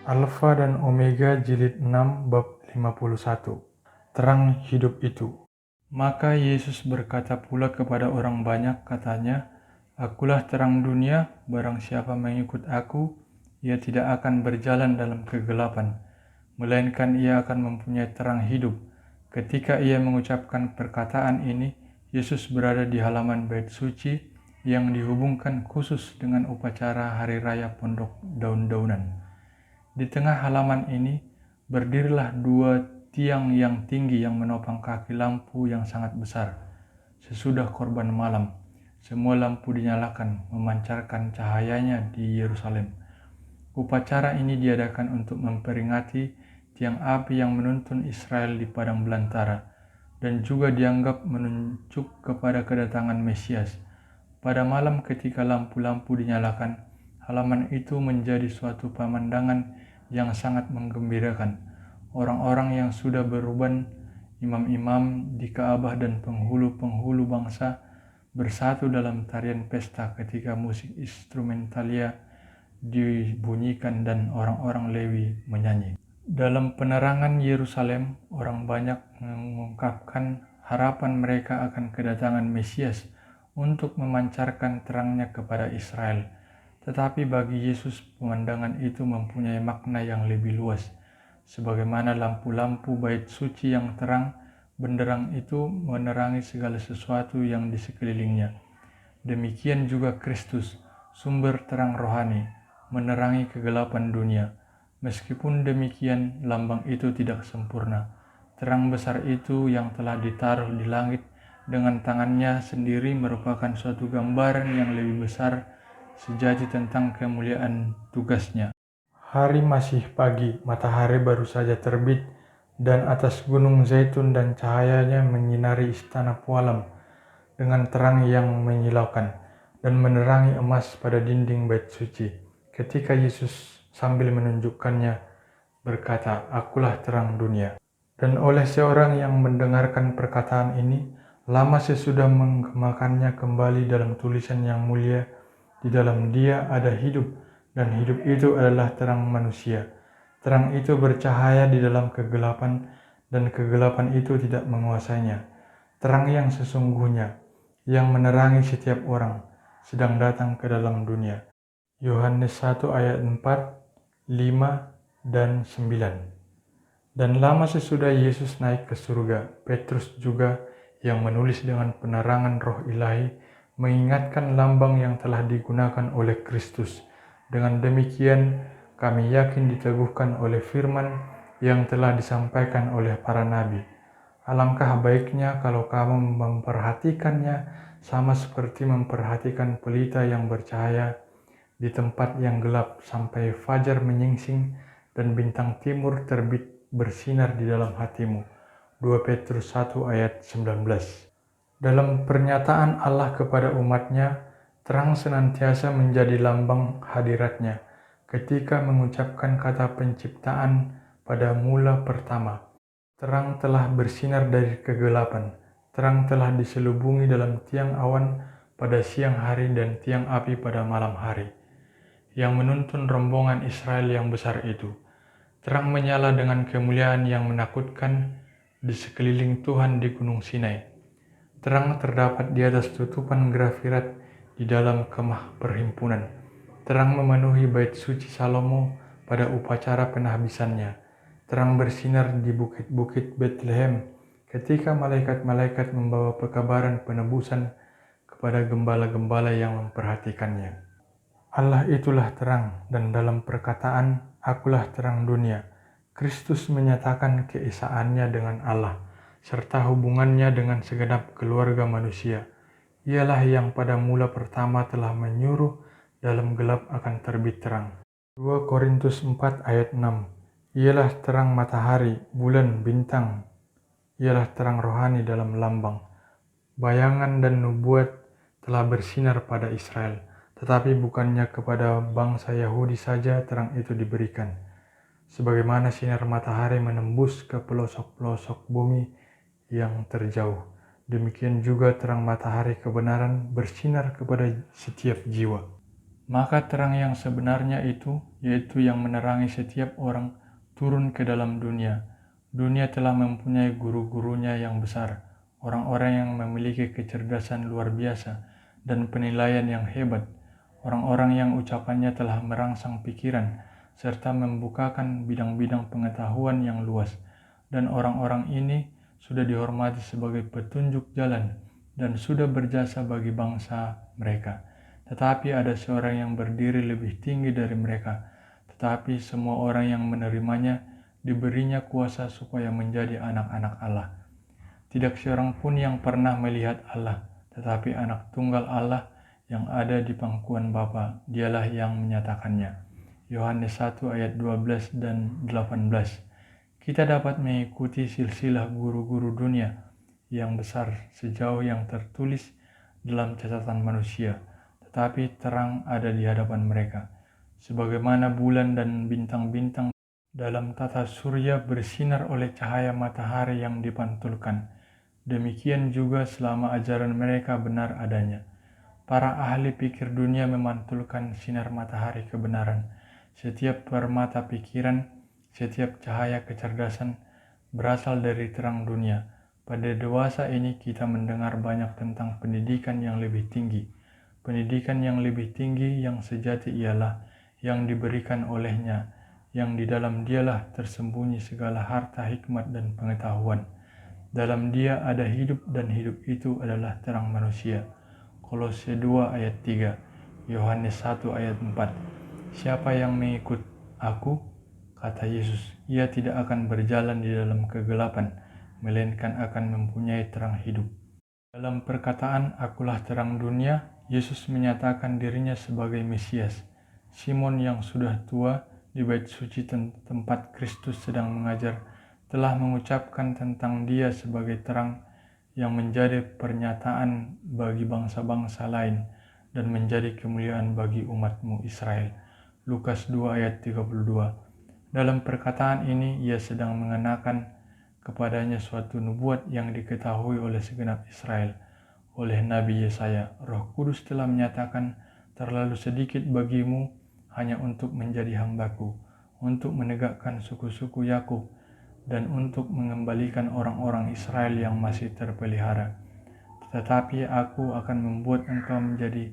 Alfa dan Omega jilid 6 bab 51. Terang hidup itu. Maka Yesus berkata pula kepada orang banyak, katanya, Akulah terang dunia, barang siapa mengikut aku, ia tidak akan berjalan dalam kegelapan, melainkan ia akan mempunyai terang hidup. Ketika ia mengucapkan perkataan ini, Yesus berada di halaman bait suci yang dihubungkan khusus dengan upacara hari raya pondok daun-daunan. Di tengah halaman ini, berdirilah dua tiang yang tinggi yang menopang kaki lampu yang sangat besar. Sesudah korban malam, semua lampu dinyalakan, memancarkan cahayanya di Yerusalem. Upacara ini diadakan untuk memperingati tiang api yang menuntun Israel di padang belantara, dan juga dianggap menunjuk kepada kedatangan Mesias. Pada malam ketika lampu-lampu dinyalakan, halaman itu menjadi suatu pemandangan yang sangat menggembirakan. Orang-orang yang sudah beruban, imam-imam di Ka'bah dan penghulu-penghulu bangsa bersatu dalam tarian pesta ketika musik instrumentalia dibunyikan dan orang-orang Lewi menyanyi. Dalam penerangan Yerusalem, orang banyak mengungkapkan harapan mereka akan kedatangan Mesias untuk memancarkan terangnya kepada Israel. Tetapi bagi Yesus, pemandangan itu mempunyai makna yang lebih luas. Sebagaimana lampu-lampu bait suci yang terang benderang itu menerangi segala sesuatu yang di sekelilingnya. Demikian juga Kristus, sumber terang rohani, menerangi kegelapan dunia. Meskipun demikian, lambang itu tidak sempurna. Terang besar itu yang telah ditaruh di langit dengan tangannya sendiri merupakan suatu gambaran yang lebih besar sejati tentang kemuliaan tugasnya. Hari masih pagi, matahari baru saja terbit, dan atas gunung Zaitun dan cahayanya menyinari istana Pualam dengan terang yang menyilaukan dan menerangi emas pada dinding bait suci. Ketika Yesus sambil menunjukkannya berkata, Akulah terang dunia. Dan oleh seorang yang mendengarkan perkataan ini, lama sesudah menggemakannya kembali dalam tulisan yang mulia, di dalam Dia ada hidup, dan hidup itu adalah terang manusia. Terang itu bercahaya di dalam kegelapan, dan kegelapan itu tidak menguasainya. Terang yang sesungguhnya, yang menerangi setiap orang, sedang datang ke dalam dunia. Yohanes 1 ayat 4, 5, dan 9. Dan lama sesudah Yesus naik ke surga, Petrus juga yang menulis dengan penerangan roh ilahi, mengingatkan lambang yang telah digunakan oleh Kristus. Dengan demikian, kami yakin diteguhkan oleh firman yang telah disampaikan oleh para nabi. Alangkah baiknya kalau kamu memperhatikannya sama seperti memperhatikan pelita yang bercahaya di tempat yang gelap sampai fajar menyingsing dan bintang timur terbit bersinar di dalam hatimu. 2 Petrus 1 ayat 19. Dalam pernyataan Allah kepada umatnya, terang senantiasa menjadi lambang hadiratnya. Ketika mengucapkan kata penciptaan pada mula pertama, terang telah bersinar dari kegelapan. Terang telah diselubungi dalam tiang awan pada siang hari dan tiang api pada malam hari, yang menuntun rombongan Israel yang besar itu. Terang menyala dengan kemuliaan yang menakutkan di sekeliling Tuhan di Gunung Sinai. Terang terdapat di atas tutupan grafirat di dalam kemah perhimpunan. Terang memenuhi bait suci Salomo pada upacara penahbisannya. Terang bersinar di bukit-bukit Bethlehem ketika malaikat-malaikat membawa pekabaran penebusan kepada gembala-gembala yang memperhatikannya. Allah itulah terang, dan dalam perkataan, Akulah terang dunia, Kristus menyatakan keesaannya dengan Allah, serta hubungannya dengan segenap keluarga manusia. Ialah yang pada mula pertama telah menyuruh dalam gelap akan terbit terang. 2 Korintus 4 ayat 6. Ialah terang matahari, bulan, bintang. Ialah terang rohani dalam lambang. Bayangan dan nubuat telah bersinar pada Israel, tetapi bukannya kepada bangsa Yahudi saja terang itu diberikan. Sebagaimana sinar matahari menembus ke pelosok-pelosok bumi yang terjauh, demikian juga terang matahari kebenaran bersinar kepada setiap jiwa. Maka terang yang sebenarnya itu, yaitu yang menerangi setiap orang, turun ke dalam dunia. Dunia telah mempunyai guru-gurunya yang besar, orang-orang yang memiliki kecerdasan luar biasa dan penilaian yang hebat, orang-orang yang ucapannya telah merangsang pikiran, serta membukakan bidang-bidang pengetahuan yang luas. Dan orang-orang ini sudah dihormati sebagai petunjuk jalan dan sudah berjasa bagi bangsa mereka. Tetapi ada seorang yang berdiri lebih tinggi dari mereka, tetapi semua orang yang menerimanya diberinya kuasa supaya menjadi anak-anak Allah. Tidak seorang pun yang pernah melihat Allah, tetapi anak tunggal Allah yang ada di pangkuan Bapa, dialah yang menyatakannya. Yohanes 1 ayat 12 dan 18. Kita dapat mengikuti silsilah guru-guru dunia yang besar sejauh yang tertulis dalam catatan manusia, tetapi terang ada di hadapan mereka. Sebagaimana bulan dan bintang-bintang dalam tata surya bersinar oleh cahaya matahari yang dipantulkan, demikian juga selama ajaran mereka benar adanya. Para ahli pikir dunia memantulkan sinar matahari kebenaran. Setiap permata pikiran, setiap cahaya kecerdasan berasal dari terang dunia. Pada dewasa ini kita mendengar banyak tentang pendidikan yang lebih tinggi. Pendidikan yang lebih tinggi yang sejati ialah yang diberikan olehnya, yang di dalam dialah tersembunyi segala harta hikmat dan pengetahuan. Dalam dia ada hidup dan hidup itu adalah terang manusia. Kolose 2 ayat 3, Yohanes 1 ayat 4. Siapa yang mengikut aku, kata Yesus, ia tidak akan berjalan di dalam kegelapan, melainkan akan mempunyai terang hidup. Dalam perkataan akulah terang dunia, Yesus menyatakan dirinya sebagai Mesias. Simon yang sudah tua di bait suci tempat Kristus sedang mengajar telah mengucapkan tentang dia sebagai terang yang menjadi pernyataan bagi bangsa-bangsa lain dan menjadi kemuliaan bagi umatmu Israel. Lukas 2 ayat 32. Dalam perkataan ini ia sedang mengenakan kepadanya suatu nubuat yang diketahui oleh segenap Israel. Oleh Nabi Yesaya, Roh Kudus telah menyatakan, terlalu sedikit bagimu hanya untuk menjadi hambaku, untuk menegakkan suku-suku Yakub, dan untuk mengembalikan orang-orang Israel yang masih terpelihara. Tetapi aku akan membuat engkau menjadi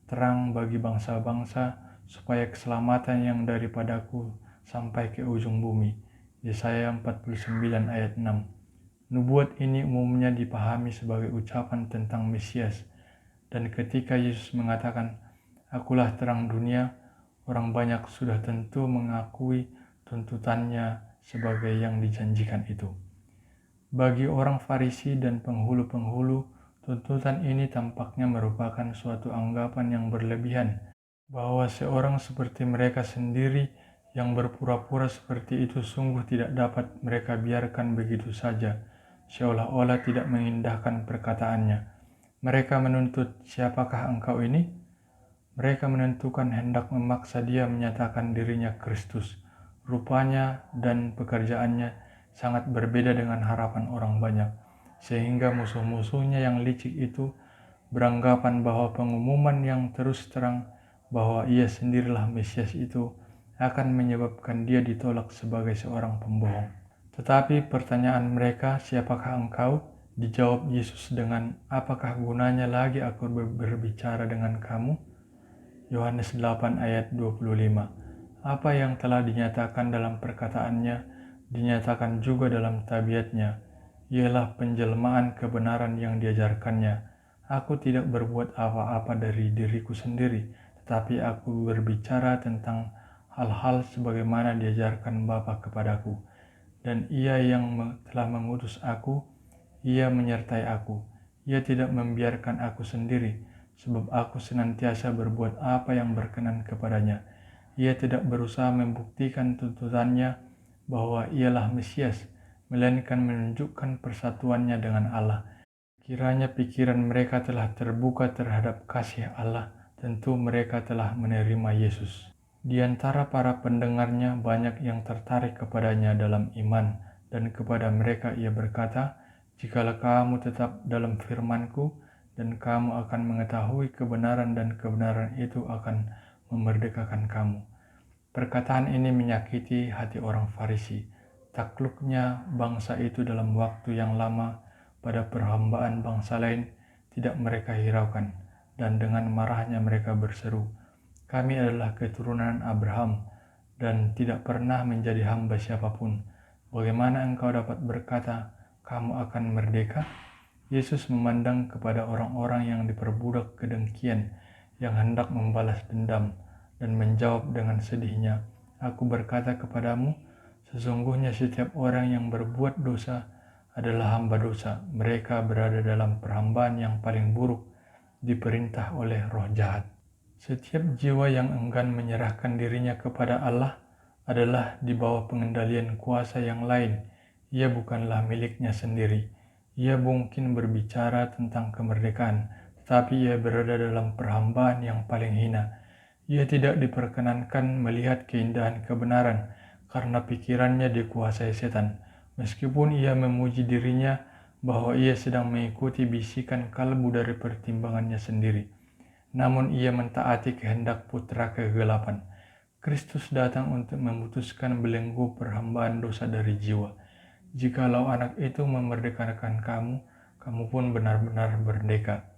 terang bagi bangsa-bangsa, supaya keselamatan yang daripadaku sampai ke ujung bumi. Yesaya 49 ayat 6. Nubuat ini umumnya dipahami sebagai ucapan tentang Mesias, dan ketika Yesus mengatakan, akulah terang dunia, orang banyak sudah tentu mengakui tuntutannya sebagai yang dijanjikan itu. Bagi orang Farisi dan penghulu-penghulu, tuntutan ini tampaknya merupakan suatu anggapan yang berlebihan, bahwa seorang seperti mereka sendiri yang berpura-pura seperti itu sungguh tidak dapat mereka biarkan begitu saja, seolah-olah tidak mengindahkan perkataannya. Mereka menuntut, siapakah engkau ini? Mereka menentukan hendak memaksa dia menyatakan dirinya Kristus. Rupanya dan pekerjaannya sangat berbeda dengan harapan orang banyak, sehingga musuh-musuhnya yang licik itu beranggapan bahwa pengumuman yang terus terang bahwa ia sendirilah Mesias itu akan menyebabkan dia ditolak sebagai seorang pembohong. Tetapi pertanyaan mereka, siapakah engkau? Dijawab Yesus dengan, apakah gunanya lagi aku berbicara dengan kamu? Yohanes 8 ayat 25. Apa yang telah dinyatakan dalam perkataannya, dinyatakan juga dalam tabiatnya, ialah penjelmaan kebenaran yang diajarkannya. Aku tidak berbuat apa-apa dari diriku sendiri, tetapi aku berbicara tentang hal-hal sebagaimana diajarkan Bapa kepadaku. Dan ia yang telah mengutus aku, ia menyertai aku. Ia tidak membiarkan aku sendiri, sebab aku senantiasa berbuat apa yang berkenan kepadanya. Ia tidak berusaha membuktikan tuntutannya bahwa ialah Mesias, melainkan menunjukkan persatuannya dengan Allah. Kiranya pikiran mereka telah terbuka terhadap kasih Allah, tentu mereka telah menerima Yesus. Di antara para pendengarnya banyak yang tertarik kepadanya dalam iman, dan kepada mereka ia berkata, jikalau kamu tetap dalam firman-Ku, dan kamu akan mengetahui kebenaran dan kebenaran itu akan memerdekakan kamu." Perkataan ini menyakiti hati orang Farisi. Takluknya bangsa itu dalam waktu yang lama pada perhambaan bangsa lain tidak mereka hiraukan, dan dengan marahnya mereka berseru, "Kami adalah keturunan Abraham dan tidak pernah menjadi hamba siapapun. Bagaimana engkau dapat berkata, kamu akan merdeka?" Yesus memandang kepada orang-orang yang diperbudak kedengkian, yang hendak membalas dendam, dan menjawab dengan sedihnya, "Aku berkata kepadamu, sesungguhnya setiap orang yang berbuat dosa adalah hamba dosa. Mereka berada dalam perhambaan yang paling buruk, diperintah oleh roh jahat." Setiap jiwa yang enggan menyerahkan dirinya kepada Allah adalah di bawah pengendalian kuasa yang lain. Ia bukanlah miliknya sendiri. Ia mungkin berbicara tentang kemerdekaan, tetapi ia berada dalam perhambaan yang paling hina. Ia tidak diperkenankan melihat keindahan kebenaran karena pikirannya dikuasai setan. Meskipun ia memuji dirinya bahwa ia sedang mengikuti bisikan kalbu dari pertimbangannya sendiri, namun ia mentaati kehendak putra kegelapan. Kristus datang untuk memutuskan belenggu perhambaan dosa dari jiwa. Jikalau anak itu memerdekakan kamu, kamu pun benar-benar merdeka.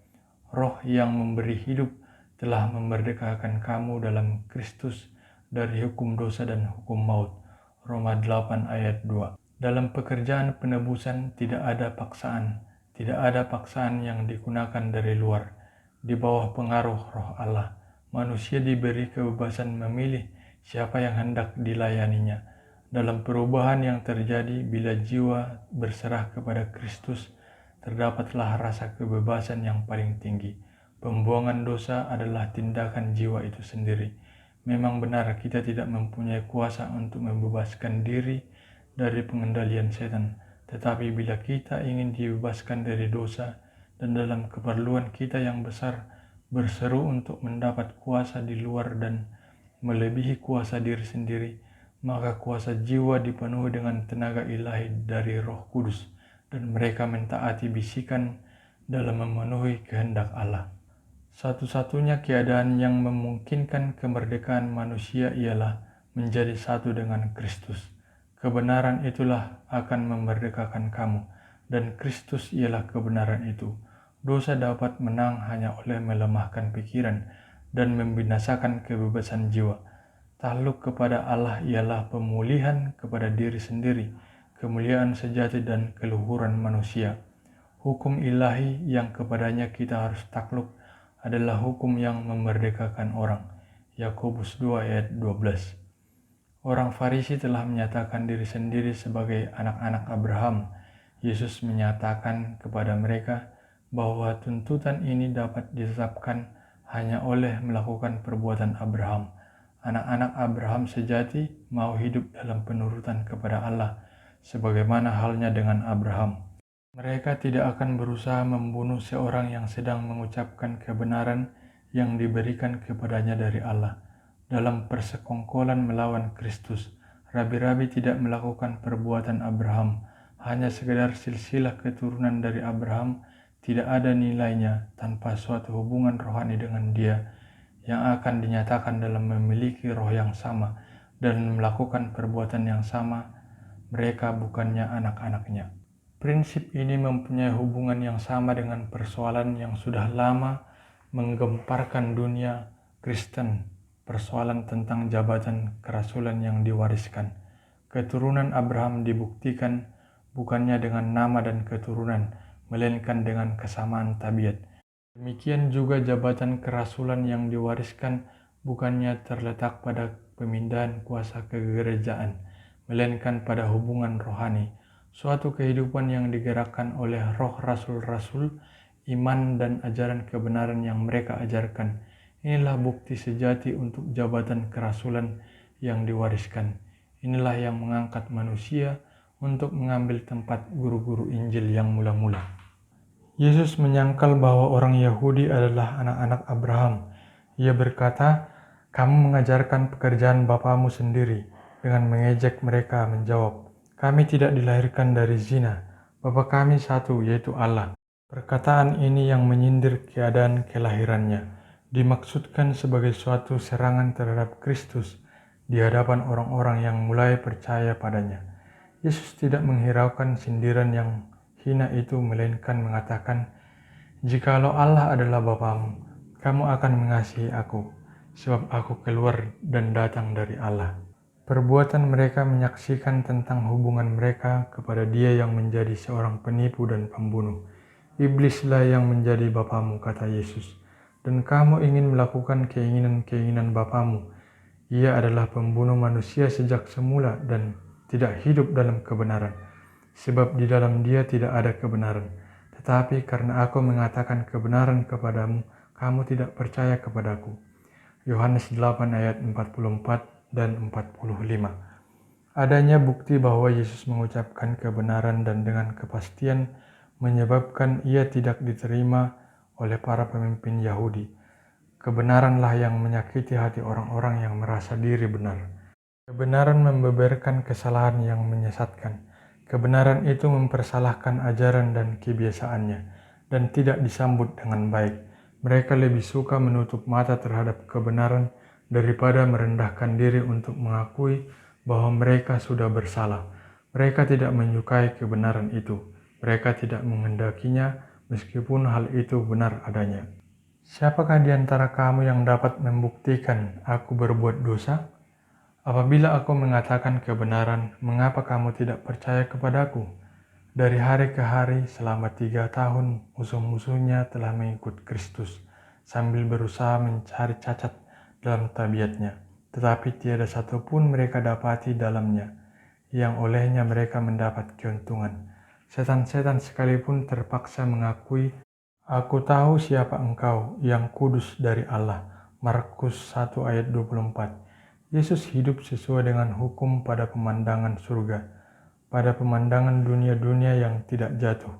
Roh yang memberi hidup telah memerdekakan kamu dalam Kristus dari hukum dosa dan hukum maut. Roma 8 ayat 2. Dalam pekerjaan penebusan tidak ada paksaan. Tidak ada paksaan yang digunakan dari luar. Di bawah pengaruh roh Allah, manusia diberi kebebasan memilih siapa yang hendak dilayaninya. Dalam perubahan yang terjadi bila jiwa berserah kepada Kristus, terdapatlah rasa kebebasan yang paling tinggi. Pembuangan dosa adalah tindakan jiwa itu sendiri. Memang benar kita tidak mempunyai kuasa untuk membebaskan diri dari pengendalian setan, tetapi bila kita ingin dibebaskan dari dosa dan dalam keperluan kita yang besar berseru untuk mendapat kuasa di luar dan melebihi kuasa diri sendiri, maka kuasa jiwa dipenuhi dengan tenaga ilahi dari Roh Kudus, dan mereka mentaati bisikan dalam memenuhi kehendak Allah. Satu-satunya keadaan yang memungkinkan kemerdekaan manusia ialah menjadi satu dengan Kristus. Kebenaran itulah akan memerdekakan kamu, dan Kristus ialah kebenaran itu. Dosa dapat menang hanya oleh melemahkan pikiran dan membinasakan kebebasan jiwa. Takluk kepada Allah ialah pemulihan kepada diri sendiri, kemuliaan sejati dan keluhuran manusia. Hukum ilahi yang kepadanya kita harus takluk adalah hukum yang memerdekakan orang. Yakobus 2 ayat 12. Orang Farisi telah menyatakan diri sendiri sebagai anak-anak Abraham. Yesus menyatakan kepada mereka bahwa tuntutan ini dapat ditetapkan hanya oleh melakukan perbuatan Abraham. Anak-anak Abraham sejati mau hidup dalam penurutan kepada Allah, sebagaimana halnya dengan Abraham. Mereka tidak akan berusaha membunuh seorang yang sedang mengucapkan kebenaran yang diberikan kepadanya dari Allah. Dalam persekongkolan melawan Kristus, rabi-rabi tidak melakukan perbuatan Abraham, hanya sekedar silsilah keturunan dari Abraham tidak ada nilainya tanpa suatu hubungan rohani dengan dia, yang akan dinyatakan dalam memiliki roh yang sama dan melakukan perbuatan yang sama. Mereka bukannya anak-anaknya. Prinsip ini mempunyai hubungan yang sama dengan persoalan yang sudah lama menggemparkan dunia Kristen, persoalan tentang jabatan kerasulan yang diwariskan. Keturunan Abraham dibuktikan bukannya dengan nama dan keturunan, melainkan dengan kesamaan tabiat. Demikian juga jabatan kerasulan yang diwariskan bukannya terletak pada pemindahan kuasa kegerejaan, melainkan pada hubungan rohani, suatu kehidupan yang digerakkan oleh roh rasul-rasul, iman dan ajaran kebenaran yang mereka ajarkan. Inilah bukti sejati untuk jabatan kerasulan yang diwariskan. Inilah yang mengangkat manusia untuk mengambil tempat guru-guru Injil yang mula-mula. Yesus menyangkal bahwa orang Yahudi adalah anak-anak Abraham. Ia berkata, "Kamu mengajarkan pekerjaan bapamu sendiri." Dengan mengejek mereka menjawab, "Kami tidak dilahirkan dari zina. Bapa kami satu, yaitu Allah." Perkataan ini yang menyindir keadaan kelahirannya. dimaksudkan sebagai suatu serangan terhadap Kristus di hadapan orang-orang yang mulai percaya padanya. Yesus tidak menghiraukan sindiran yang hina itu, melainkan mengatakan, "Jikalau Allah adalah Bapamu, kamu akan mengasihi aku, sebab aku keluar dan datang dari Allah." Perbuatan mereka menyaksikan tentang hubungan mereka kepada Dia yang menjadi seorang penipu dan pembunuh. "Iblislah yang menjadi bapamu," kata Yesus, "dan kamu ingin melakukan keinginan-keinginan bapamu. Ia adalah pembunuh manusia sejak semula dan tidak hidup dalam kebenaran, sebab di dalam Dia tidak ada kebenaran. Tetapi karena aku mengatakan kebenaran kepadamu, kamu tidak percaya kepadaku." Yohanes 8 ayat 44 dan 45. Adanya bukti bahwa Yesus mengucapkan kebenaran dan dengan kepastian menyebabkan ia tidak diterima oleh para pemimpin Yahudi. Kebenaranlah yang menyakiti hati orang-orang yang merasa diri benar. Kebenaran membeberkan kesalahan yang menyesatkan. Kebenaran itu mempersalahkan ajaran dan kebiasaannya, dan tidak disambut dengan baik. Mereka lebih suka menutup mata terhadap kebenaran daripada merendahkan diri untuk mengakui bahwa mereka sudah bersalah. Mereka tidak menyukai kebenaran itu. Mereka tidak menghendakinya meskipun hal itu benar adanya. Siapakah di antara kamu yang dapat membuktikan aku berbuat dosa? Apabila aku mengatakan kebenaran, mengapa kamu tidak percaya kepadaku? Dari hari ke hari, selama 3 tahun, musuh-musuhnya telah mengikut Kristus, sambil berusaha mencari cacat dalam tabiatnya. Tetapi tiada satupun mereka dapati dalamnya, yang olehnya mereka mendapat keuntungan. Setan-setan sekalipun terpaksa mengakui, "Aku tahu siapa engkau, yang kudus dari Allah." Markus 1 ayat 24. Yesus hidup sesuai dengan hukum pada pemandangan surga, pada pemandangan dunia-dunia yang tidak jatuh,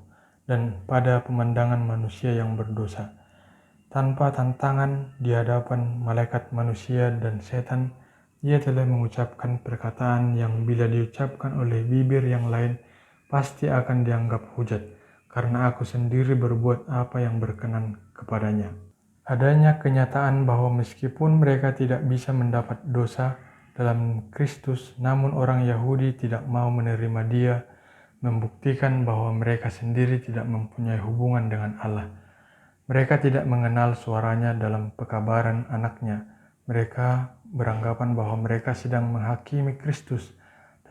dan pada pemandangan manusia yang berdosa. Tanpa tantangan di hadapan malaikat manusia dan setan, ia telah mengucapkan perkataan yang bila diucapkan oleh bibir yang lain pasti akan dianggap hujat, karena aku sendiri berbuat apa yang berkenan kepadanya. Adanya kenyataan bahwa meskipun mereka tidak bisa mendapat dosa dalam Kristus, namun orang Yahudi tidak mau menerima Dia, membuktikan bahwa mereka sendiri tidak mempunyai hubungan dengan Allah. Mereka tidak mengenal suaranya dalam pekabaran anaknya. Mereka beranggapan bahwa mereka sedang menghakimi Kristus,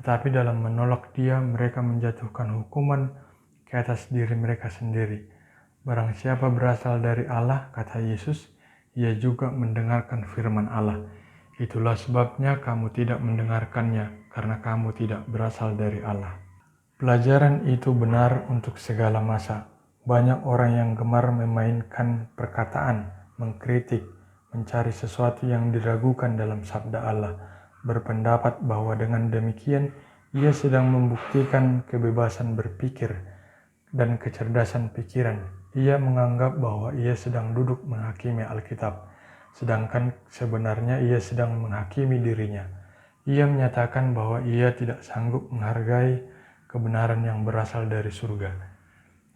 tetapi dalam menolak Dia, mereka menjatuhkan hukuman ke atas diri mereka sendiri. Barang siapa berasal dari Allah, kata Yesus, ia juga mendengarkan firman Allah. Itulah sebabnya kamu tidak mendengarkannya, karena kamu tidak berasal dari Allah. Pelajaran itu benar untuk segala masa. Banyak orang yang gemar memainkan perkataan, mengkritik, mencari sesuatu yang diragukan dalam sabda Allah, berpendapat bahwa dengan demikian ia sedang membuktikan kebebasan berpikir dan kecerdasan pikiran. Ia menganggap bahwa ia sedang duduk menghakimi Alkitab, sedangkan sebenarnya ia sedang menghakimi dirinya. Ia menyatakan bahwa ia tidak sanggup menghargai kebenaran yang berasal dari surga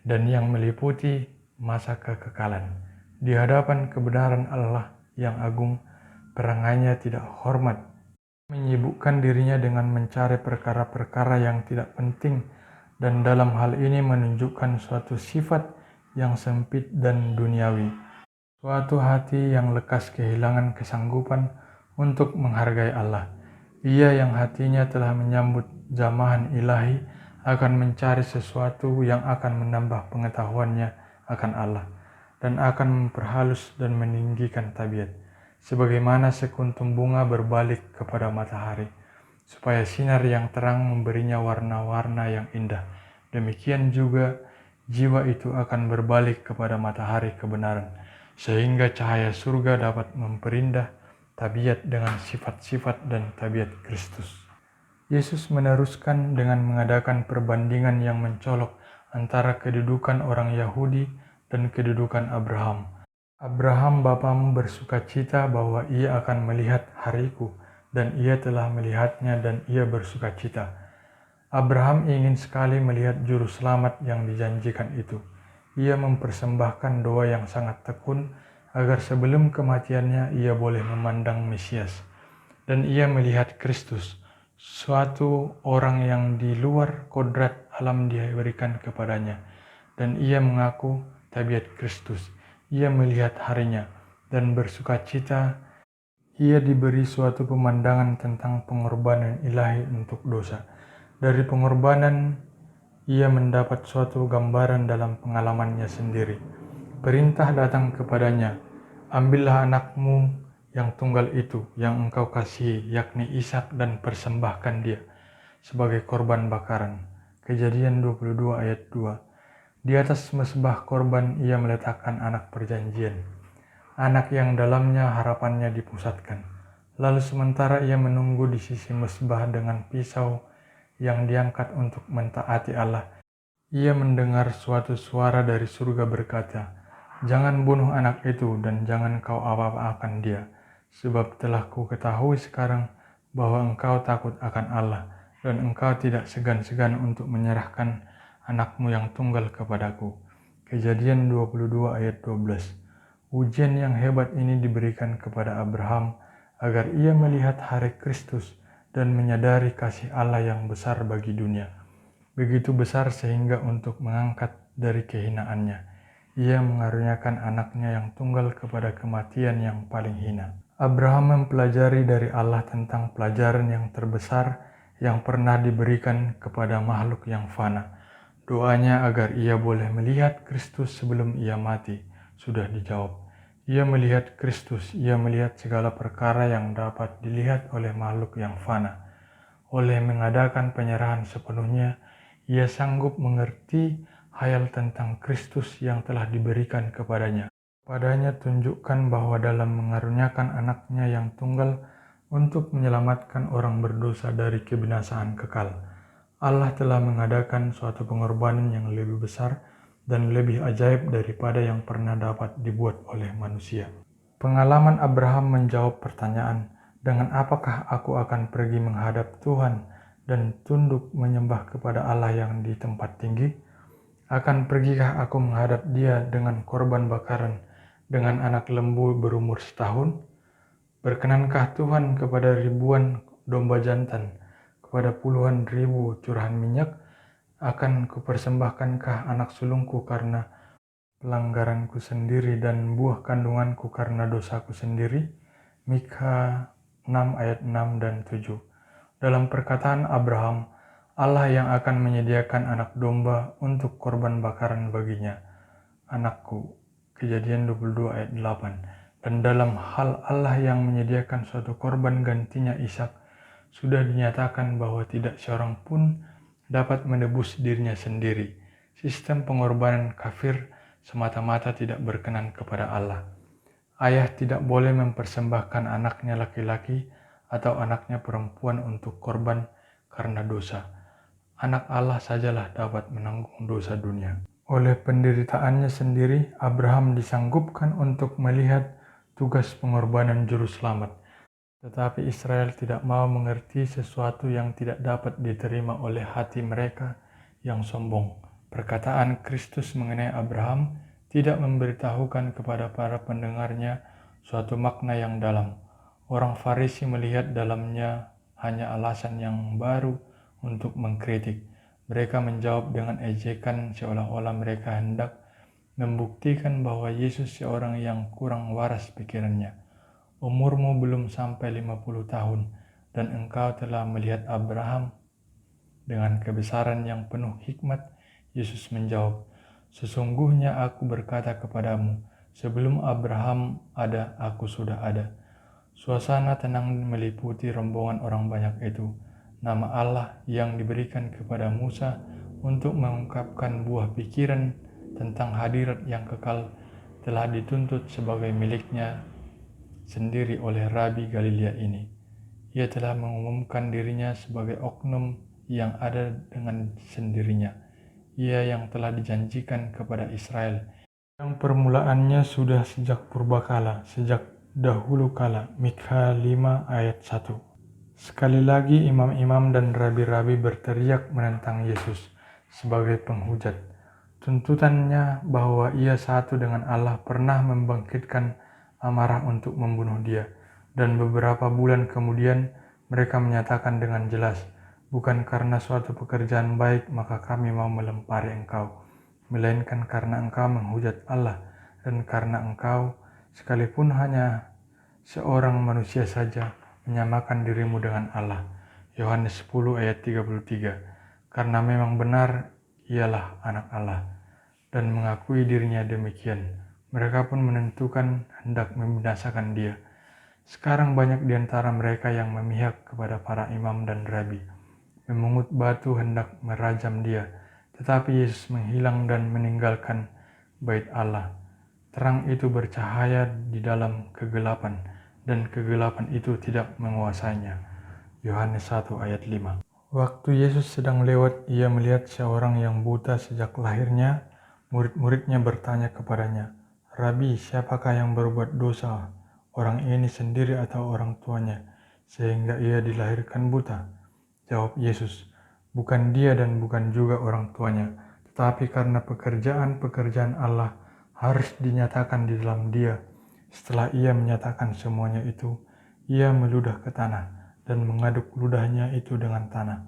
dan yang meliputi masa kekekalan. Di hadapan kebenaran Allah yang agung, perangainya tidak hormat, menyibukkan dirinya dengan mencari perkara-perkara yang tidak penting, dan dalam hal ini menunjukkan suatu sifat yang sempit dan duniawi, suatu hati yang lekas kehilangan kesanggupan untuk menghargai Allah. Ia yang hatinya telah menyambut jamahan ilahi akan mencari sesuatu yang akan menambah pengetahuannya akan Allah dan akan memperhalus dan meninggikan tabiat, sebagaimana sekuntum bunga berbalik kepada matahari, supaya sinar yang terang memberinya warna-warna yang indah. Demikian juga jiwa itu akan berbalik kepada matahari kebenaran, sehingga cahaya surga dapat memperindah tabiat dengan sifat-sifat dan tabiat Kristus. Yesus meneruskan dengan mengadakan perbandingan yang mencolok antara kedudukan orang Yahudi dan kedudukan Abraham. "Abraham bapamu bersuka cita bahwa ia akan melihat hariku, dan ia telah melihatnya dan ia bersuka cita." Abraham ingin sekali melihat juru selamat yang dijanjikan itu. Ia mempersembahkan doa yang sangat tekun agar sebelum kematiannya ia boleh memandang Mesias. Dan ia melihat Kristus, suatu orang yang di luar kodrat alam diberikan kepadanya. Dan ia mengaku tabiat Kristus. Ia melihat harinya dan bersukacita. Ia diberi suatu pemandangan tentang pengorbanan ilahi untuk dosa. Dari pengorbanan, ia mendapat suatu gambaran dalam pengalamannya sendiri. Perintah datang kepadanya, ambillah anakmu yang tunggal itu, yang engkau kasihi, yakni Ishak, dan persembahkan dia sebagai korban bakaran. Kejadian 22 ayat 2. Di atas mezbah korban ia meletakkan anak perjanjian, anak yang dalamnya harapannya dipusatkan. Lalu sementara ia menunggu di sisi mezbah dengan pisau yang diangkat untuk mentaati Allah, ia mendengar suatu suara dari surga berkata, "Jangan bunuh anak itu dan jangan kau apa-apakan dia, sebab telah ku ketahui sekarang bahwa engkau takut akan Allah dan engkau tidak segan-segan untuk menyerahkan anakmu yang tunggal kepadaku." Kejadian 22 ayat 12. Ujian yang hebat ini diberikan kepada Abraham agar ia melihat hari Kristus dan menyadari kasih Allah yang besar bagi dunia. Begitu besar sehingga untuk mengangkat dari kehinaannya, ia mengaruniakan anaknya yang tunggal kepada kematian yang paling hina. Abraham mempelajari dari Allah tentang pelajaran yang terbesar yang pernah diberikan kepada makhluk yang fana. Doanya agar ia boleh melihat Kristus sebelum ia mati sudah dijawab. Ia melihat Kristus, ia melihat segala perkara yang dapat dilihat oleh makhluk yang fana. Oleh mengadakan penyerahan sepenuhnya, ia sanggup mengerti hayal tentang Kristus yang telah diberikan kepadanya. Padanya tunjukkan bahwa dalam mengaruniakan anaknya yang tunggal untuk menyelamatkan orang berdosa dari kebinasaan kekal, Allah telah mengadakan suatu pengorbanan yang lebih besar dan lebih ajaib daripada yang pernah dapat dibuat oleh manusia. Pengalaman Abraham menjawab pertanyaan, dengan apakah aku akan pergi menghadap Tuhan dan tunduk menyembah kepada Allah yang di tempat tinggi? Akan pergikah aku menghadap Dia dengan korban bakaran dengan anak lembu berumur setahun? Berkenankah Tuhan kepada ribuan domba jantan, kepada puluhan ribu curahan minyak? Akan kupersembahkankah anak sulungku karena pelanggaranku sendiri dan buah kandunganku karena dosaku sendiri? Mikha 6 ayat 6 dan 7. Dalam perkataan Abraham, Allah yang akan menyediakan anak domba untuk korban bakaran baginya, anakku. Kejadian 22 ayat 8. Dan dalam hal Allah yang menyediakan suatu korban gantinya Ishak, sudah dinyatakan bahwa tidak seorang pun dapat menebus dirinya sendiri. Sistem pengorbanan kafir semata-mata tidak berkenan kepada Allah. Ayah tidak boleh mempersembahkan anaknya laki-laki atau anaknya perempuan untuk korban karena dosa. Anak Allah sajalah dapat menanggung dosa dunia. Oleh penderitaannya sendiri, Abraham disanggupkan untuk melihat tugas pengorbanan juru selamat. Tetapi Israel tidak mau mengerti sesuatu yang tidak dapat diterima oleh hati mereka yang sombong. Perkataan Kristus mengenai Abraham tidak memberitahukan kepada para pendengarnya suatu makna yang dalam. Orang Farisi melihat dalamnya hanya alasan yang baru untuk mengkritik. Mereka menjawab dengan ejekan seolah-olah mereka hendak membuktikan bahwa Yesus seorang yang kurang waras pikirannya. Umurmu belum sampai 50 tahun dan engkau telah melihat Abraham. Dengan kebesaran yang penuh hikmat, Yesus menjawab, "Sesungguhnya aku berkata kepadamu, sebelum Abraham ada, aku sudah ada." Suasana tenang meliputi rombongan orang banyak itu. Nama Allah yang diberikan kepada Musa untuk mengungkapkan buah pikiran tentang hadirat yang kekal telah dituntut sebagai miliknya sendiri oleh Rabi Galilea ini. Ia telah mengumumkan dirinya sebagai oknum yang ada dengan sendirinya. Ia yang telah dijanjikan kepada Israel, yang permulaannya sudah sejak purbakala, sejak dahulu kala. Mikha 5 ayat 1. Sekali lagi imam-imam dan rabi-rabi berteriak menentang Yesus sebagai penghujat. Tuntutannya bahwa ia satu dengan Allah pernah membangkitkan amarah untuk membunuh dia. Dan beberapa bulan kemudian mereka menyatakan dengan jelas, bukan karena suatu pekerjaan baik maka kami mau melempari engkau, melainkan karena engkau menghujat Allah dan karena engkau, sekalipun hanya seorang manusia saja, menyamakan dirimu dengan Allah. Yohanes 10 ayat 33. Karena memang benar ialah anak Allah dan mengakui dirinya demikian, mereka pun menentukan hendak membinasakan dia. Sekarang banyak di antara mereka yang memihak kepada para imam dan rabi, memungut batu hendak merajam dia, tetapi Yesus menghilang dan meninggalkan bait Allah. Terang itu bercahaya di dalam kegelapan, dan kegelapan itu tidak menguasainya. Yohanes 1 ayat 5. Waktu Yesus sedang lewat, ia melihat seorang yang buta sejak lahirnya. Murid-muridnya bertanya kepadanya, "Rabi, siapakah yang berbuat dosa, orang ini sendiri atau orang tuanya, sehingga ia dilahirkan buta?" Jawab Yesus, "Bukan dia dan bukan juga orang tuanya, tetapi karena pekerjaan-pekerjaan Allah harus dinyatakan di dalam dia." Setelah ia menyatakan semuanya itu, ia meludah ke tanah dan mengaduk ludahnya itu dengan tanah,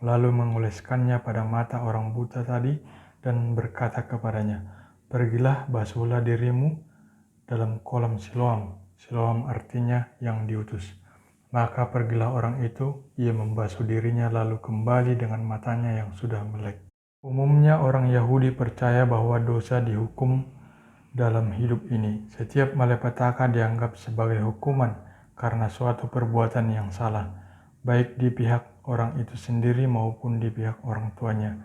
lalu mengoleskannya pada mata orang buta tadi dan berkata kepadanya, "Pergilah, basuhlah dirimu dalam kolam Siloam." Siloam artinya yang diutus. Maka pergilah orang itu, ia membasuh dirinya lalu kembali dengan matanya yang sudah melek. Umumnya orang Yahudi percaya bahwa dosa dihukum dalam hidup ini. Setiap malapetaka dianggap sebagai hukuman karena suatu perbuatan yang salah, baik di pihak orang itu sendiri maupun di pihak orang tuanya.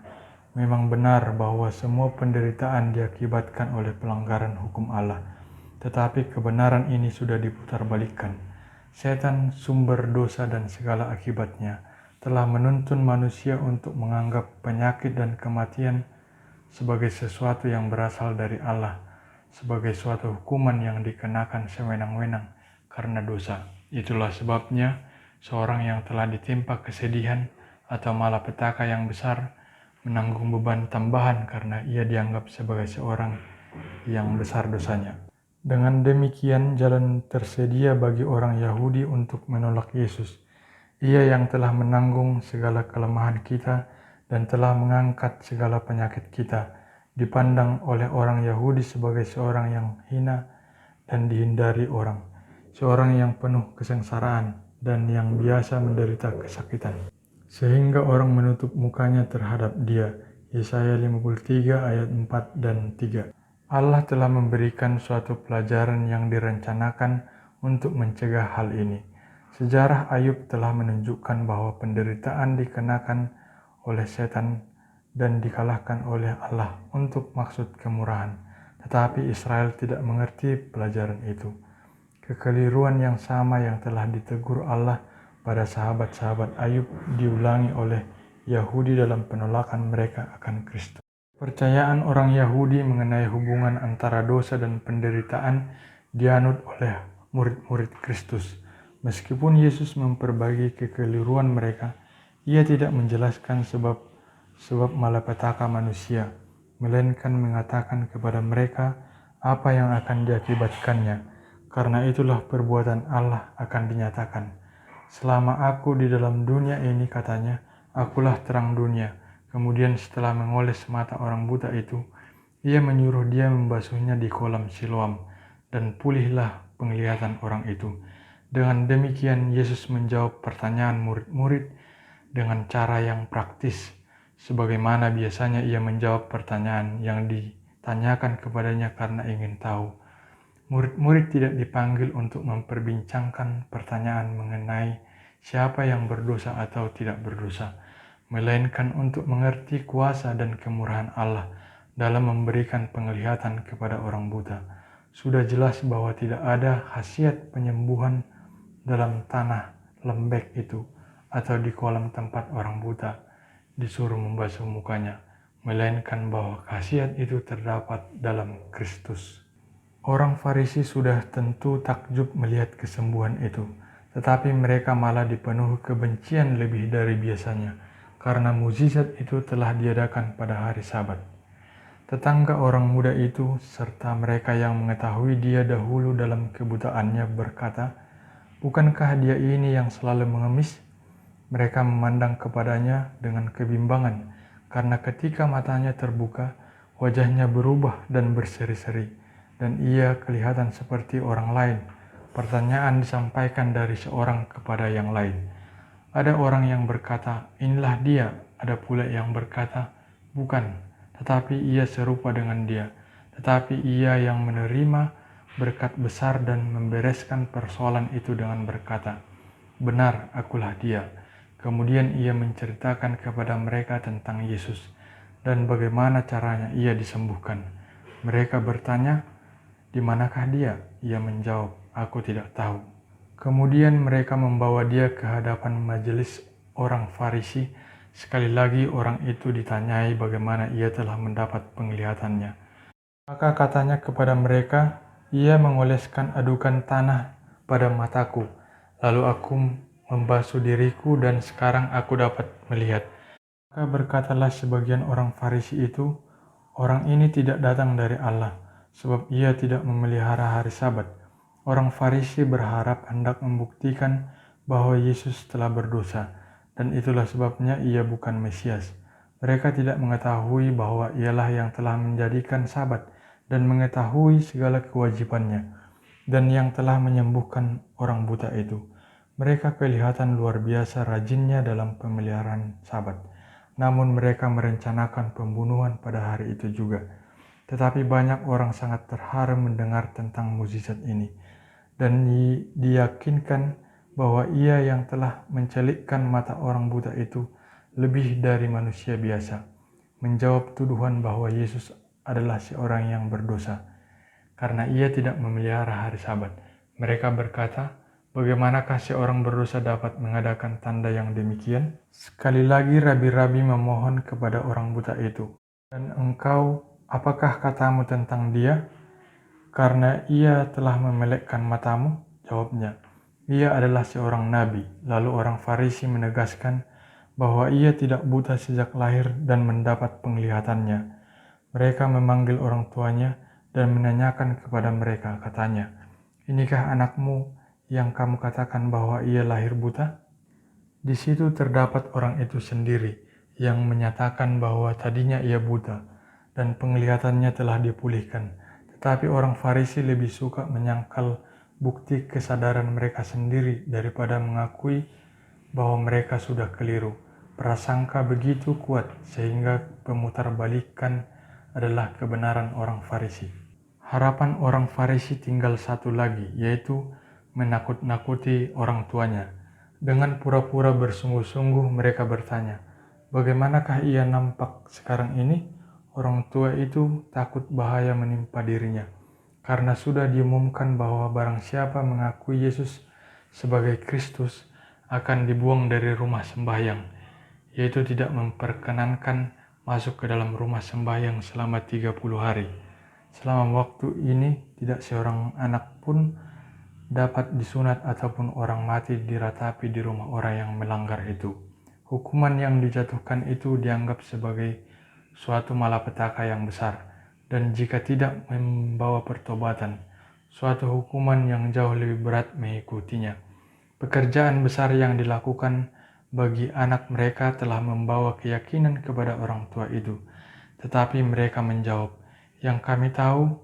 Memang benar bahwa semua penderitaan diakibatkan oleh pelanggaran hukum Allah, tetapi kebenaran ini sudah diputarbalikkan. Setan, sumber dosa dan segala akibatnya, telah menuntun manusia untuk menganggap penyakit dan kematian sebagai sesuatu yang berasal dari Allah, sebagai suatu hukuman yang dikenakan sewenang-wenang karena dosa. Itulah sebabnya seorang yang telah ditimpa kesedihan atau malapetaka yang besar menanggung beban tambahan karena ia dianggap sebagai seorang yang besar dosanya. Dengan demikian, jalan tersedia bagi orang Yahudi untuk menolak Yesus. Ia yang telah menanggung segala kelemahan kita dan telah mengangkat segala penyakit kita, dipandang oleh orang Yahudi sebagai seorang yang hina dan dihindari orang, seorang yang penuh kesengsaraan dan yang biasa menderita kesakitan, sehingga orang menutup mukanya terhadap dia. Yesaya 53 ayat 4 dan 3. Allah telah memberikan suatu pelajaran yang direncanakan untuk mencegah hal ini. Sejarah Ayub telah menunjukkan bahwa penderitaan dikenakan oleh setan dan dikalahkan oleh Allah untuk maksud kemurahan. Tetapi Israel tidak mengerti pelajaran itu. Kekeliruan yang sama yang telah ditegur Allah pada sahabat-sahabat Ayub diulangi oleh Yahudi dalam penolakan mereka akan Kristus. Percayaan orang Yahudi mengenai hubungan antara dosa dan penderitaan dianut oleh murid-murid Kristus. Meskipun Yesus memperbaiki kekeliruan mereka, ia tidak menjelaskan sebab malapetaka manusia, melainkan mengatakan kepada mereka apa yang akan diakibatkannya. Karena itulah perbuatan Allah akan dinyatakan. "Selama aku di dalam dunia ini," katanya, "akulah terang dunia." Kemudian setelah mengoles mata orang buta itu, ia menyuruh dia membasuhnya di kolam Siloam, dan pulihlah penglihatan orang itu. Dengan demikian, Yesus menjawab pertanyaan murid-murid dengan cara yang praktis, sebagaimana biasanya ia menjawab pertanyaan yang ditanyakan kepadanya karena ingin tahu. Murid-murid tidak dipanggil untuk memperbincangkan pertanyaan mengenai siapa yang berdosa atau tidak berdosa, melainkan untuk mengerti kuasa dan kemurahan Allah dalam memberikan penglihatan kepada orang buta. Sudah jelas bahwa tidak ada khasiat penyembuhan dalam tanah lembek itu atau di kolam tempat orang buta disuruh membasuh mukanya, melainkan bahwa khasiat itu terdapat dalam Kristus. Orang Farisi sudah tentu takjub melihat kesembuhan itu, tetapi mereka malah dipenuhi kebencian lebih dari biasanya, karena mukjizat itu telah diadakan pada hari Sabat. Tetangga orang muda itu serta mereka yang mengetahui dia dahulu dalam kebutaannya berkata, "Bukankah dia ini yang selalu mengemis?" Mereka memandang kepadanya dengan kebimbangan, karena ketika matanya terbuka, wajahnya berubah dan berseri-seri, dan ia kelihatan seperti orang lain. Pertanyaan disampaikan dari seorang kepada yang lain. Ada orang yang berkata, "Inilah dia." Ada pula yang berkata, "Bukan, tetapi ia serupa dengan dia." Tetapi ia yang menerima berkat besar dan membereskan persoalan itu dengan berkata, "Benar, akulah dia." Kemudian ia menceritakan kepada mereka tentang Yesus dan bagaimana caranya ia disembuhkan. Mereka bertanya, "Di manakah dia?" Ia menjawab, "Aku tidak tahu." Kemudian mereka membawa dia ke hadapan majelis orang Farisi. Sekali lagi orang itu ditanyai bagaimana ia telah mendapat penglihatannya. Maka katanya kepada mereka, "Ia mengoleskan adukan tanah pada mataku, lalu aku membasuh diriku dan sekarang aku dapat melihat." Maka berkatalah sebagian orang Farisi itu, "Orang ini tidak datang dari Allah, sebab ia tidak memelihara hari Sabat." Orang Farisi berharap hendak membuktikan bahwa Yesus telah berdosa, dan itulah sebabnya ia bukan Mesias. Mereka tidak mengetahui bahwa ialah yang telah menjadikan Sabat dan mengetahui segala kewajibannya, dan yang telah menyembuhkan orang buta itu. Mereka kelihatan luar biasa rajinnya dalam pemeliharaan Sabat. Namun mereka merencanakan pembunuhan pada hari itu juga. Tetapi banyak orang sangat terharu mendengar tentang mukjizat ini, dan diyakinkan bahwa ia yang telah mencelikkan mata orang buta itu lebih dari manusia biasa. Menjawab tuduhan bahwa Yesus adalah seorang yang berdosa, karena ia tidak memelihara hari Sabat. Mereka berkata, "Bagaimanakah seorang berdosa dapat mengadakan tanda yang demikian?" Sekali lagi rabi-rabi memohon kepada orang buta itu, "Dan engkau, apakah katamu tentang dia? Karena ia telah memelekkan matamu?" Jawabnya, "Ia adalah seorang nabi." Lalu orang Farisi menegaskan bahwa ia tidak buta sejak lahir dan mendapat penglihatannya. Mereka memanggil orang tuanya dan menanyakan kepada mereka, katanya, "Inikah anakmu yang kamu katakan bahwa ia lahir buta?" Di situ terdapat orang itu sendiri yang menyatakan bahwa tadinya ia buta dan penglihatannya telah dipulihkan. Tetapi orang Farisi lebih suka menyangkal bukti kesadaran mereka sendiri daripada mengakui bahwa mereka sudah keliru. Prasangka begitu kuat sehingga pemutarbalikan adalah kebenaran orang Farisi. Harapan orang Farisi tinggal satu lagi, yaitu menakut-nakuti orang tuanya. Dengan pura-pura bersungguh-sungguh mereka bertanya, "Bagaimanakah ia nampak sekarang ini?" Orang tua itu takut bahaya menimpa dirinya, karena sudah diumumkan bahwa barang siapa mengakui Yesus sebagai Kristus akan dibuang dari rumah sembahyang, yaitu tidak memperkenankan masuk ke dalam rumah sembahyang selama 30 hari. Selama waktu ini tidak seorang anak pun dapat disunat ataupun orang mati diratapi di rumah orang yang melanggar itu. Hukuman yang dijatuhkan itu dianggap sebagai suatu malapetaka yang besar, dan jika tidak membawa pertobatan, suatu hukuman yang jauh lebih berat mengikutinya. Pekerjaan besar yang dilakukan bagi anak mereka telah membawa keyakinan kepada orang tua itu. Tetapi mereka menjawab, "Yang kami tahu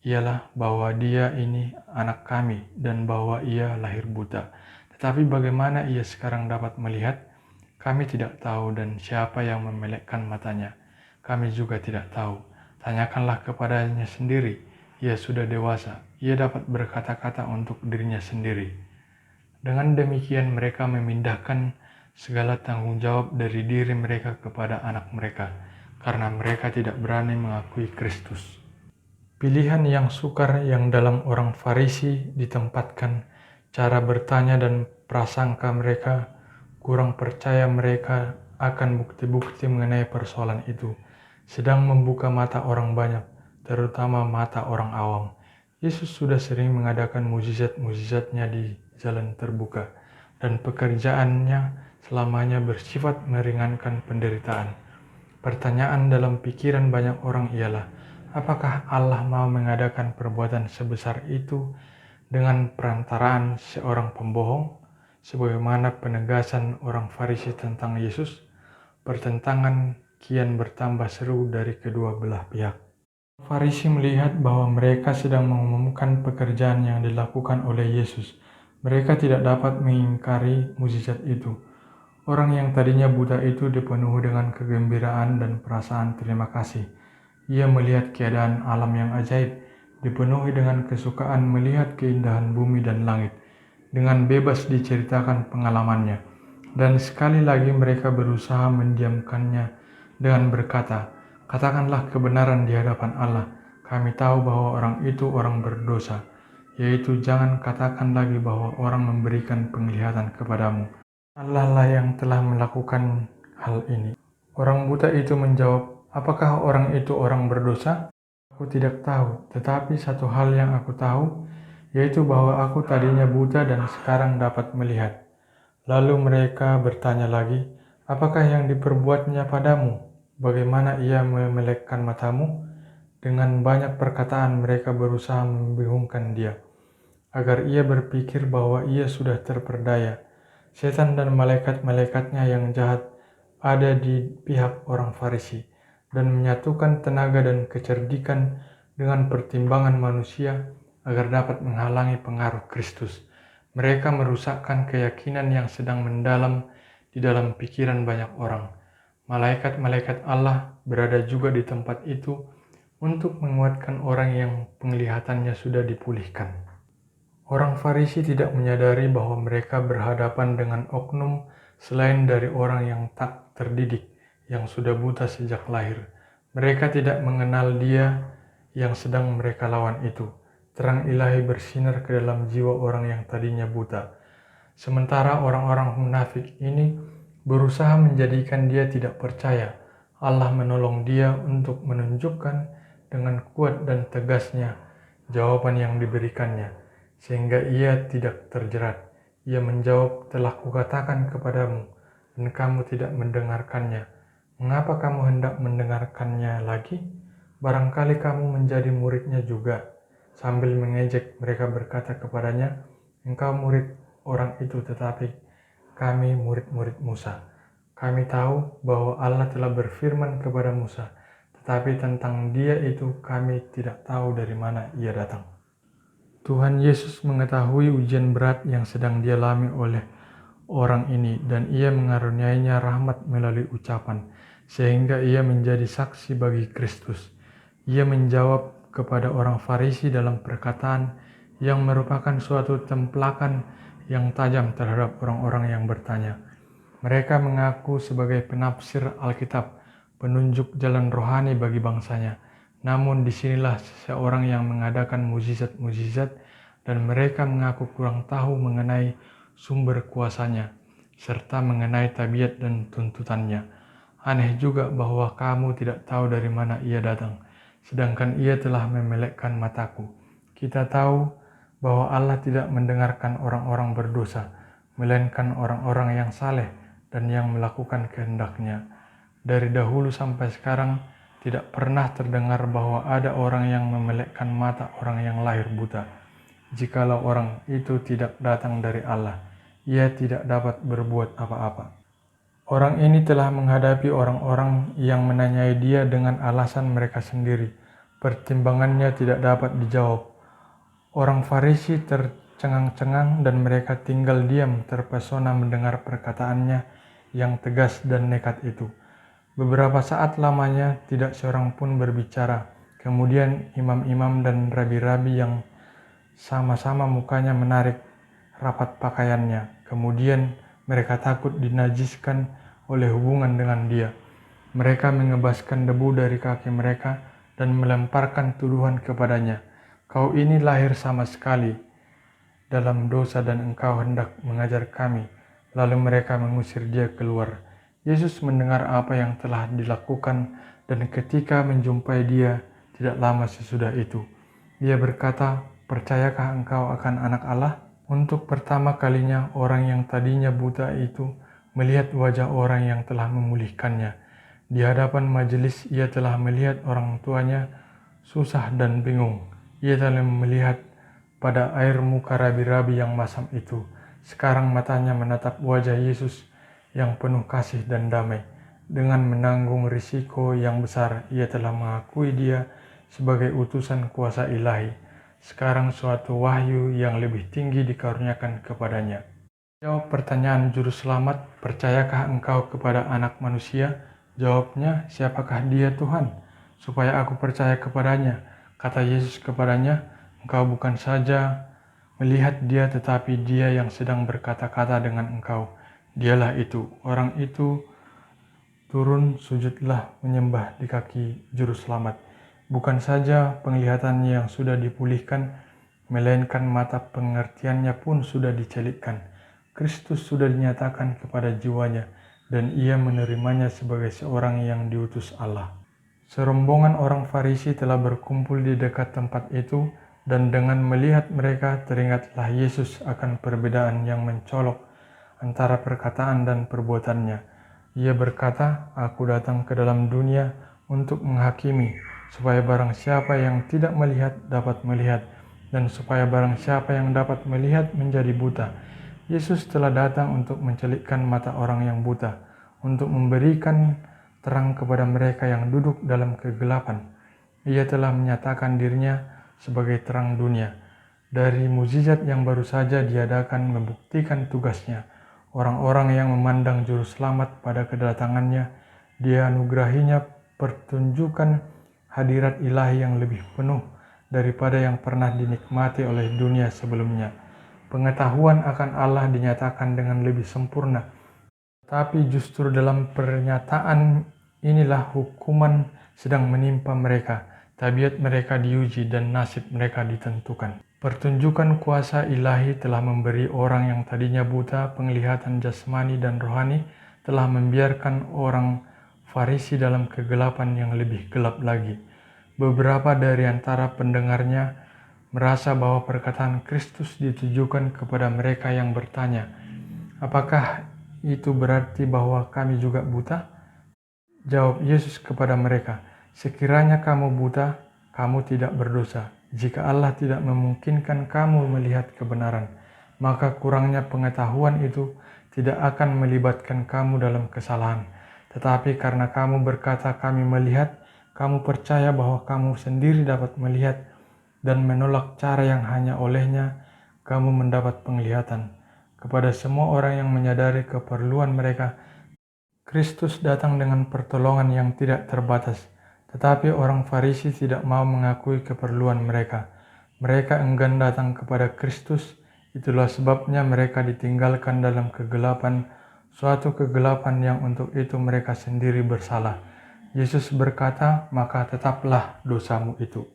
ialah bahwa dia ini anak kami dan bahwa ia lahir buta. Tetapi bagaimana ia sekarang dapat melihat? Kami tidak tahu, dan siapa yang memelekkan matanya, kami juga tidak tahu. Tanyakanlah kepadanya sendiri. Ia sudah dewasa. Ia dapat berkata-kata untuk dirinya sendiri." Dengan demikian mereka memindahkan segala tanggung jawab dari diri mereka kepada anak mereka, karena mereka tidak berani mengakui Kristus. Pilihan yang sukar yang dalam orang Farisi ditempatkan cara bertanya dan prasangka mereka, kurang percaya mereka akan bukti-bukti mengenai persoalan itu, sedang membuka mata orang banyak, terutama mata orang awam. Yesus sudah sering mengadakan mukjizat-mukjizatnya di jalan terbuka, dan pekerjaannya selamanya bersifat meringankan penderitaan. Pertanyaan dalam pikiran banyak orang ialah, apakah Allah mau mengadakan perbuatan sebesar itu dengan perantaraan seorang pembohong? Sebagaimana penegasan orang Farisi tentang Yesus, pertentangan kian bertambah seru dari kedua belah pihak. Farisi melihat bahwa mereka sedang mengumumkan pekerjaan yang dilakukan oleh Yesus. Mereka tidak dapat mengingkari mukjizat itu. Orang yang tadinya buta itu dipenuhi dengan kegembiraan dan perasaan terima kasih. Ia melihat keadaan alam yang ajaib, dipenuhi dengan kesukaan melihat keindahan bumi dan langit. Dengan bebas diceritakan pengalamannya. Dan sekali lagi mereka berusaha mendiamkannya dengan berkata, katakanlah kebenaran di hadapan Allah. Kami tahu bahwa orang itu orang berdosa. Yaitu jangan katakan lagi bahwa orang memberikan penglihatan kepadamu. Allah lah yang telah melakukan hal ini. Orang buta itu menjawab, apakah orang itu orang berdosa? Aku tidak tahu, tetapi satu hal yang aku tahu, yaitu bahwa aku tadinya buta dan sekarang dapat melihat. Lalu mereka bertanya lagi, apakah yang diperbuatnya padamu? Bagaimana ia memelekkan matamu? Dengan banyak perkataan mereka berusaha membingungkan dia, agar ia berpikir bahwa ia sudah terperdaya. Setan dan malaikat-malaikatnya yang jahat ada di pihak orang Farisi, dan menyatukan tenaga dan kecerdikan dengan pertimbangan manusia agar dapat menghalangi pengaruh Kristus. Mereka merusakkan keyakinan yang sedang mendalam di dalam pikiran banyak orang. Malaikat-malaikat Allah berada juga di tempat itu untuk menguatkan orang yang penglihatannya sudah dipulihkan. Orang Farisi tidak menyadari bahwa mereka berhadapan dengan oknum selain dari orang yang tak terdidik, yang sudah buta sejak lahir. Mereka tidak mengenal Dia yang sedang mereka lawan itu. Terang ilahi bersinar ke dalam jiwa orang yang tadinya buta. Sementara orang-orang munafik ini berusaha menjadikan dia tidak percaya. Allah menolong dia untuk menunjukkan dengan kuat dan tegasnya jawaban yang diberikannya, sehingga ia tidak terjerat. Ia menjawab, telah kukatakan kepadamu, dan kamu tidak mendengarkannya. Mengapa kamu hendak mendengarkannya lagi? Barangkali kamu menjadi muridnya juga. Sambil mengejek, mereka berkata kepadanya, engkau murid orang itu, tetapi kami murid-murid Musa. Kami tahu bahwa Allah telah berfirman kepada Musa, tetapi tentang Dia itu kami tidak tahu dari mana Ia datang. Tuhan Yesus mengetahui ujian berat yang sedang dialami oleh orang ini, dan Ia mengaruniainya rahmat melalui ucapan, sehingga ia menjadi saksi bagi Kristus. Ia menjawab kepada orang Farisi dalam perkataan yang merupakan suatu templakan yang tajam terhadap orang-orang yang bertanya. Mereka mengaku sebagai penafsir Alkitab, penunjuk jalan rohani bagi bangsanya. Namun disinilah seseorang yang mengadakan mukjizat-mukjizat dan mereka mengaku kurang tahu mengenai sumber kuasanya, serta mengenai tabiat dan tuntutannya. Aneh juga bahwa kamu tidak tahu dari mana ia datang, sedangkan ia telah memelekkan mataku. Kita tahu bahwa Allah tidak mendengarkan orang-orang berdosa, melainkan orang-orang yang saleh dan yang melakukan kehendak-Nya. Dari dahulu sampai sekarang, tidak pernah terdengar bahwa ada orang yang memelekkan mata orang yang lahir buta. Jikalau orang itu tidak datang dari Allah, ia tidak dapat berbuat apa-apa. Orang ini telah menghadapi orang-orang yang menanyai dia dengan alasan mereka sendiri. Pertimbangannya tidak dapat dijawab. Orang Farisi tercengang-cengang dan mereka tinggal diam terpesona mendengar perkataannya yang tegas dan nekat itu. Beberapa saat lamanya tidak seorang pun berbicara. Kemudian imam-imam dan rabi-rabi yang sama-sama mukanya menarik rapat pakaiannya. Kemudian mereka takut dinajiskan oleh hubungan dengan dia. Mereka mengebaskan debu dari kaki mereka dan melemparkan tuduhan kepadanya. Kau ini lahir sama sekali dalam dosa dan engkau hendak mengajar kami. Lalu mereka mengusir dia keluar. Yesus mendengar apa yang telah dilakukan dan ketika menjumpai dia tidak lama sesudah itu, dia berkata, percayakah engkau akan Anak Allah? Untuk pertama kalinya orang yang tadinya buta itu melihat wajah orang yang telah memulihkannya. Di hadapan majelis ia telah melihat orang tuanya susah dan bingung. Ia telah melihat pada air muka rabi-rabi yang masam itu. Sekarang matanya menatap wajah Yesus yang penuh kasih dan damai. Dengan menanggung risiko yang besar, ia telah mengakui dia sebagai utusan kuasa ilahi. Sekarang suatu wahyu yang lebih tinggi dikaruniakan kepadanya. Jawab pertanyaan juru selamat, percayakah engkau kepada anak manusia? Jawabnya, siapakah dia Tuhan? Supaya aku percaya kepadanya. Kata Yesus kepadanya, engkau bukan saja melihat dia tetapi dia yang sedang berkata-kata dengan engkau. Dialah itu. Orang itu turun sujudlah menyembah di kaki juru selamat. Bukan saja penglihatannya yang sudah dipulihkan, melainkan mata pengertiannya pun sudah dicelitkan. Kristus sudah dinyatakan kepada jiwanya, dan ia menerimanya sebagai seorang yang diutus Allah. Serombongan orang Farisi telah berkumpul di dekat tempat itu, dan dengan melihat mereka teringatlah Yesus akan perbedaan yang mencolok antara perkataan dan perbuatannya. Ia berkata, "Aku datang ke dalam dunia untuk menghakimi, supaya barang siapa yang tidak melihat dapat melihat, dan supaya barang siapa yang dapat melihat menjadi buta." Yesus telah datang untuk mencelikkan mata orang yang buta, untuk memberikan terang kepada mereka yang duduk dalam kegelapan. Ia telah menyatakan dirinya sebagai terang dunia. Dari mukjizat yang baru saja diadakan membuktikan tugasnya. Orang-orang yang memandang juru selamat pada kedatangannya, dianugerahinya pertunjukan hadirat ilahi yang lebih penuh daripada yang pernah dinikmati oleh dunia sebelumnya. Pengetahuan akan Allah dinyatakan dengan lebih sempurna. Tapi justru dalam pernyataan inilah hukuman sedang menimpa mereka. Tabiat mereka diuji dan nasib mereka ditentukan. Pertunjukan kuasa ilahi telah memberi orang yang tadinya buta penglihatan jasmani dan rohani, telah membiarkan orang Farisi dalam kegelapan yang lebih gelap lagi. Beberapa dari antara pendengarnya merasa bahwa perkataan Kristus ditujukan kepada mereka yang bertanya, "Apakah itu berarti bahwa kami juga buta?" Jawab Yesus kepada mereka, "Sekiranya kamu buta, kamu tidak berdosa. Jika Allah tidak memungkinkan kamu melihat kebenaran, maka kurangnya pengetahuan itu tidak akan melibatkan kamu dalam kesalahan. Tetapi karena kamu berkata kami melihat, kamu percaya bahwa kamu sendiri dapat melihat, dan menolak cara yang hanya olehnya kamu mendapat penglihatan." Kepada semua orang yang menyadari keperluan mereka, Kristus datang dengan pertolongan yang tidak terbatas. Tetapi orang Farisi tidak mau mengakui keperluan mereka. Mereka enggan datang kepada Kristus. Itulah sebabnya mereka ditinggalkan dalam kegelapan, suatu kegelapan yang untuk itu mereka sendiri bersalah. Yesus berkata, "Maka tetaplah dosamu itu."